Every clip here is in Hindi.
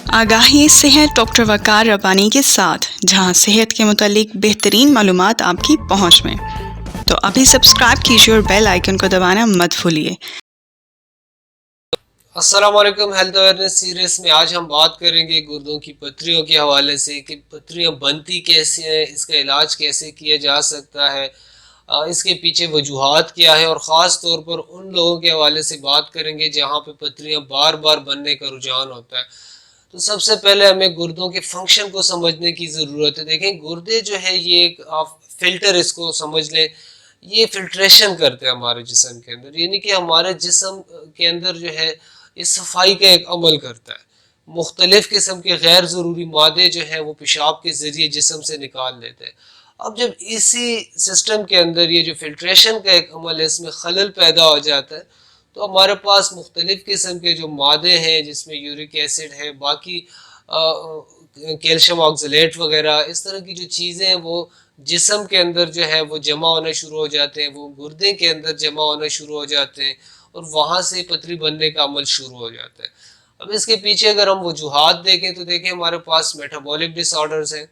आगाही सेहत डॉक्टर वकार रब्बानी के साथ, जहां सेहत के मुतालिक बेहतरीन मालूमात आपकी पहुंच में। तो अभी सब्सक्राइब कीजिए और बेल आइकन को दबाना मत भूलिए। अस्सलाम वालेकुम। हेल्थ अवेयरनेस सीरीज में आज हम बात करेंगे गुर्दों की पथरियों के हवाले से कि पथरियां बनती कैसे हैं, इसका इलाज कैसे किया जा सकता है, इसके पीछे वजूहात क्या है, और ख़ास तौर पर उन लोगों के हवाले से बात करेंगे जहां पे पथरियां बार बार बनने का रुझान होता है। तो सबसे पहले हमें गुर्दों के फंक्शन को समझने की ज़रूरत है। देखें, गुर्दे जो है ये एक आप फिल्टर इसको समझ लें, ये फिल्ट्रेशन करते हैं हमारे जिस्म के अंदर, यानी कि हमारे जिस्म के अंदर जो है इस सफाई का एक अमल करता है। मुख्तलिफ किस्म के गैर ज़रूरी मादे जो है वो पेशाब के ज़रिए जिस्म से निकाल लेते हैं। अब जब इसी सिस्टम के अंदर ये जो फिल्ट्रेशन का एक अमल है इसमें खलल पैदा हो जाता है, तो हमारे पास मुख्तलिफ किस्म के जो मादे हैं जिसमें यूरिक एसिड है, बाकी कैल्शियम ऑक्सलेट वगैरह, इस तरह की जो चीज़ें हैं वो जिस्म के अंदर जो है वो जमा होना शुरू हो जाते हैं, वो गुर्दे के अंदर जमा होना शुरू हो जाते हैं और वहाँ से पथरी बनने का अमल शुरू हो जाता है। अब इसके पीछे अगर हम वजूहात देखें तो देखें हमारे पास मेटाबॉलिक डिसऑर्डर्स हैं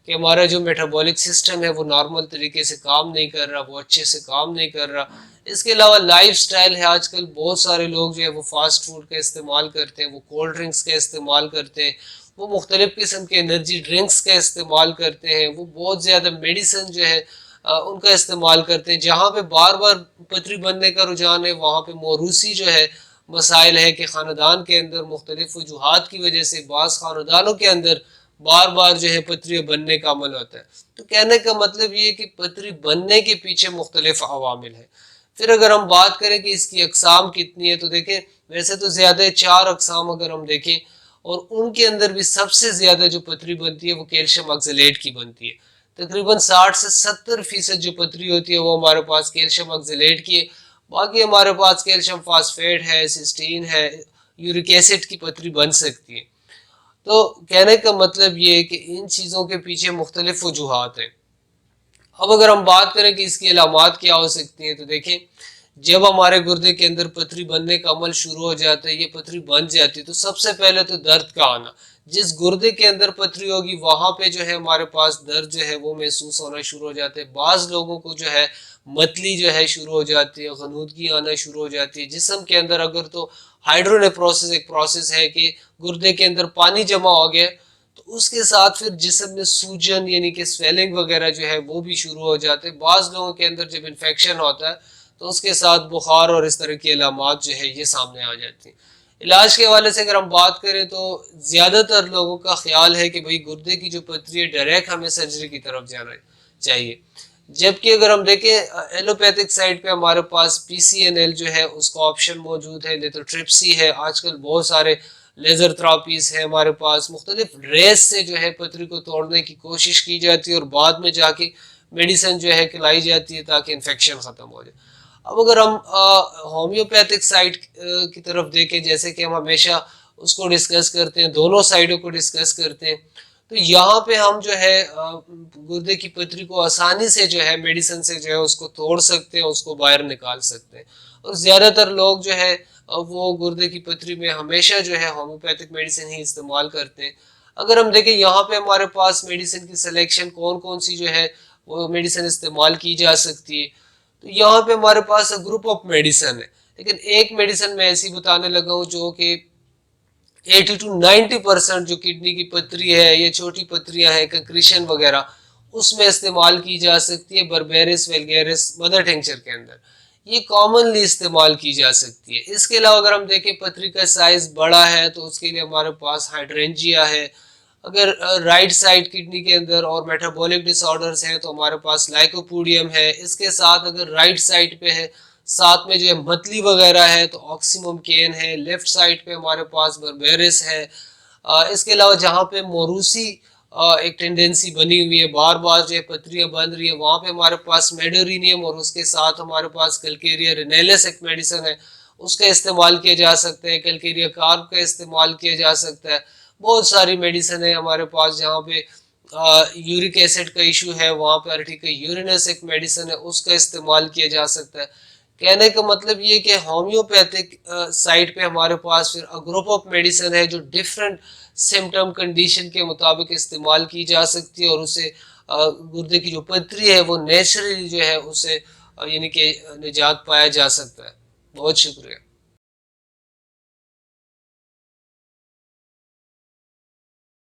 कि हमारा जो मेटाबॉलिक सिस्टम है वो नॉर्मल तरीके से काम नहीं कर रहा, वो अच्छे से काम नहीं कर रहा। इसके अलावा लाइफ स्टाइल है, आजकल बहुत सारे लोग जो है वो फास्ट फूड का इस्तेमाल करते हैं, वो कोल्ड ड्रिंक्स का इस्तेमाल करते हैं, वो मुख्तलिफ़ किस्म के एनर्जी ड्रिंक्स का इस्तेमाल करते हैं, वो बहुत ज़्यादा मेडिसिन जो है उनका इस्तेमाल करते हैं। जहाँ पे बार बार पथरी बनने का रुझान है वहाँ पे मौरूसी जो है मसाइल है कि ख़ानदान के अंदर मुख्तलिफ वजूहात की वजह से बाज़ ख़ानदानों के अंदर बार बार जो है पथरी बनने का अमल होता है। तो कहने का मतलब ये है कि पथरी बनने के पीछे मुख्तलिफ अवामिल है। फिर अगर हम बात करें कि इसकी अकसाम कितनी है तो देखें, वैसे तो ज़्यादा 4 अकसाम अगर हम देखें, और उनके अंदर भी सबसे ज़्यादा जो पथरी बनती है वो कैल्शियम ऑक्सलेट की बनती है। तकरीबन 60 से 70% जो पथरी होती है वो हमारे पास कैल्शियम ऑक्सलेट की है। बाकी हमारे पास कैल्शियम फास्फेट है, सिस्टीन है, यूरिक एसिड की पथरी बन सकती है। तो कहने का मतलब ये है कि इन चीज़ों के पीछे मुख्तलिफ वजूहात हैं। अब अगर हम बात करें कि इसकी अलामात क्या हो सकती हैं तो देखें, जब हमारे गुर्दे के अंदर पथरी बनने का अमल शुरू हो जाता है, ये पथरी बन जाती है, तो सबसे पहले तो दर्द का आना। जिस गुर्दे के अंदर पथरी होगी वहां पे जो है हमारे पास दर्द जो है वो महसूस होना शुरू हो जाते हैं। बाज लोगों को जो है मतली जो है शुरू हो जाती है, गनूदगी आना शुरू हो जाती है जिस्म के अंदर। अगर तो हाइड्रोनेफ्रोसिस एक प्रोसेस है कि गुर्दे के अंदर पानी जमा हो गया, तो उसके साथ फिर जिस्म में सूजन यानी कि स्वेलिंग वगैरह जो है वो भी शुरू हो जाते हैं। बाज़ लोगों के अंदर जब इन्फेक्शन होता है तो उसके साथ बुखार और इस तरह की अलामात जो है ये सामने आ जाती हैं। इलाज के हवाले से अगर हम बात करें तो ज़्यादातर लोगों का ख्याल है कि भाई गुर्दे की जो पथरी है डायरेक्ट हमें सर्जरी की तरफ जाना चाहिए। जबकि अगर हम देखें एलोपैथिक साइड पे हमारे पास PCNL जो है उसका ऑप्शन मौजूद है, लिथोट्रिप्सी है, आजकल बहुत सारे लेज़र थेरापीज है हमारे पास। मुख्तलिफ रेस से जो है पथरी को तोड़ने की कोशिश की जाती है और बाद में जाके मेडिसिन जो है खिलाई जाती है ताकि इन्फेक्शन ख़त्म हो जाए। अब अगर हम होम्योपैथिक साइड की तरफ देखें, जैसे कि हम हमेशा उसको डिस्कस करते हैं, दोनों साइडों को डिस्कस करते हैं, तो यहाँ पे हम जो है गुर्दे की पथरी को आसानी से जो है मेडिसिन से जो है उसको तोड़ सकते हैं, उसको बाहर निकाल सकते हैं। और ज़्यादातर लोग जो है वो गुर्दे की पथरी में हमेशा जो है होम्योपैथिक मेडिसिन ही इस्तेमाल करते हैं। अगर हम देखें यहाँ पे हमारे पास मेडिसिन की सिलेक्शन कौन कौन सी जो है वो मेडिसिन इस्तेमाल की जा सकती है, तो यहाँ पे हमारे पास ग्रुप ऑफ मेडिसिन है। लेकिन एक मेडिसिन मैं ऐसी बताने लगा हूँ जो कि 80 to 90% जो किडनी की पथरी है, ये छोटी पथरियां हैं, कंक्रीशन वगैरह, उसमें इस्तेमाल की जा सकती है। बर्बेरिस वेल्गेरिस मदर टिंचर के अंदर ये कॉमनली इस्तेमाल की जा सकती है। इसके अलावा अगर हम देखें पथरी का साइज बड़ा है तो उसके लिए हमारे पास हाइड्रेंजिया है। अगर राइट साइड किडनी के अंदर और मेटाबॉलिक डिसऑर्डर्स हैं तो हमारे पास लाइकोपोडियम है। इसके साथ अगर राइट साइड पे है, साथ में जो है मतली वगैरह है, तो ऑक्सीमम केन है। लेफ्ट साइड पे हमारे पास बर्बेरिस है। इसके अलावा जहाँ पे मोरूसी एक टेंडेंसी बनी हुई है, बार बार जो है पथरियाँ बन रही है, वहाँ पे हमारे पास मेडोरिनियम और उसके साथ हमारे पास कैलकेरिया रिनेलिस एक मेडिसिन है, उसका इस्तेमाल किया जा सकता है। कैलकेरिया कार्ब का इस्तेमाल किया जा सकता है। बहुत सारी मेडिसिन है हमारे पास। जहाँ पे यूरिक एसिड का इशू है वहाँ पे अर्टिका यूरिनस एक मेडिसिन है, उसका इस्तेमाल किया जा सकता है। कहने का मतलब ये कि होम्योपैथिक साइड पे हमारे पास फिर ग्रुप ऑफ मेडिसिन है जो डिफरेंट सिम्टम कंडीशन के मुताबिक इस्तेमाल की जा सकती है और उसे गुर्दे की जो पथरी है वो नेचुरली जो है उसे यानी कि निजात पाया जा सकता है। बहुत शुक्रिया।